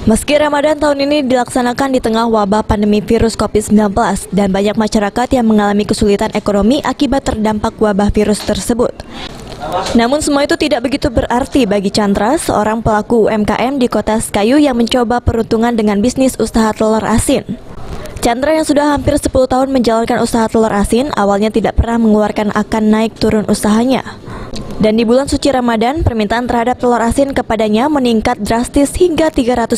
Meski Ramadan tahun ini dilaksanakan di tengah wabah pandemi virus COVID-19 dan banyak masyarakat yang mengalami kesulitan ekonomi akibat terdampak wabah virus tersebut. Namun semua itu tidak begitu berarti bagi Chandra, seorang pelaku UMKM di Kota Sekayu yang mencoba peruntungan dengan bisnis usaha telur asin. Chandra yang sudah hampir 10 tahun menjalankan usaha telur asin, awalnya tidak pernah mengeluarkan akan naik turun usahanya. Dan di bulan suci Ramadan, permintaan terhadap telur asin kepadanya meningkat drastis hingga 300%.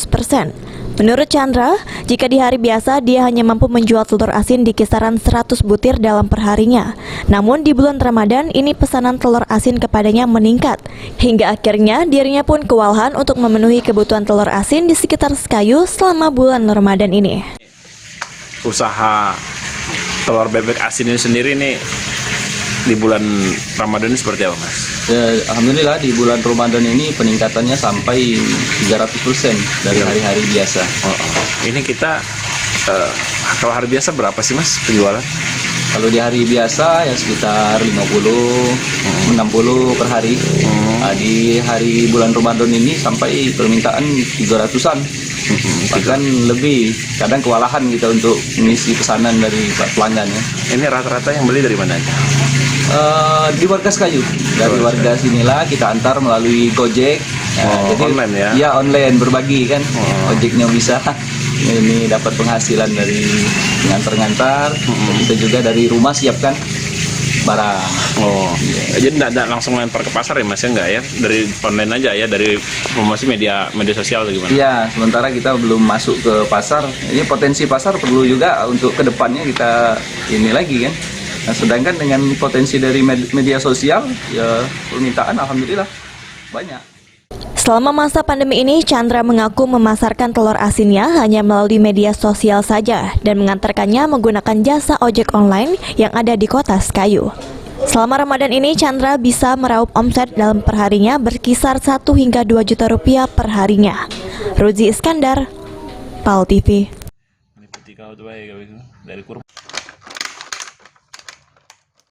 Menurut Chandra, jika di hari biasa dia hanya mampu menjual telur asin di kisaran 100 butir dalam perharinya. Namun di bulan Ramadan ini pesanan telur asin kepadanya meningkat. Hingga akhirnya dirinya pun kewalahan untuk memenuhi kebutuhan telur asin di sekitar Sekayu selama bulan Ramadan ini. Usaha telur bebek asin ini sendiri nih di bulan Ramadan ini seperti apa, Mas? Ya, alhamdulillah di bulan Ramadan ini peningkatannya sampai 300% dari hari-hari biasa. Ini kita kalau hari biasa berapa sih, Mas, penjualan? Kalau di hari biasa ya sekitar 50-60 per hari. Nah, di hari bulan Ramadan ini sampai permintaan 300-an. Bahkan lebih, kadang kewalahan kita untuk mengisi pesanan dari pelanggan ya. Ini rata-rata yang beli dari mana aja? Di warga Sekayu, dari warga sinilah kita antar melalui Gojek. Jadi online ya? Iya online, berbagi kan. Ojeknya bisa. Ini dapat penghasilan dari ngantar-ngantar. Kita juga dari rumah siapkan barang. Jadi tidak langsung lempar ke pasar ya, Mas, ya, enggak ya? Dari online aja ya, dari promosi media sosial atau gimana? Iya, sementara kita belum masuk ke pasar. Ini potensi pasar perlu juga untuk kedepannya kita ini lagi kan. Nah, sedangkan dengan potensi dari media sosial, ya permintaan alhamdulillah banyak. Selama masa pandemi ini, Chandra mengaku memasarkan telur asinnya hanya melalui media sosial saja dan mengantarkannya menggunakan jasa ojek online yang ada di Kota Sekayu. Selama Ramadan ini, Chandra bisa meraup omset dalam perharinya berkisar 1 hingga 2 juta rupiah per harinya. Ruzi Iskandar, PAL TV. Dari kurma.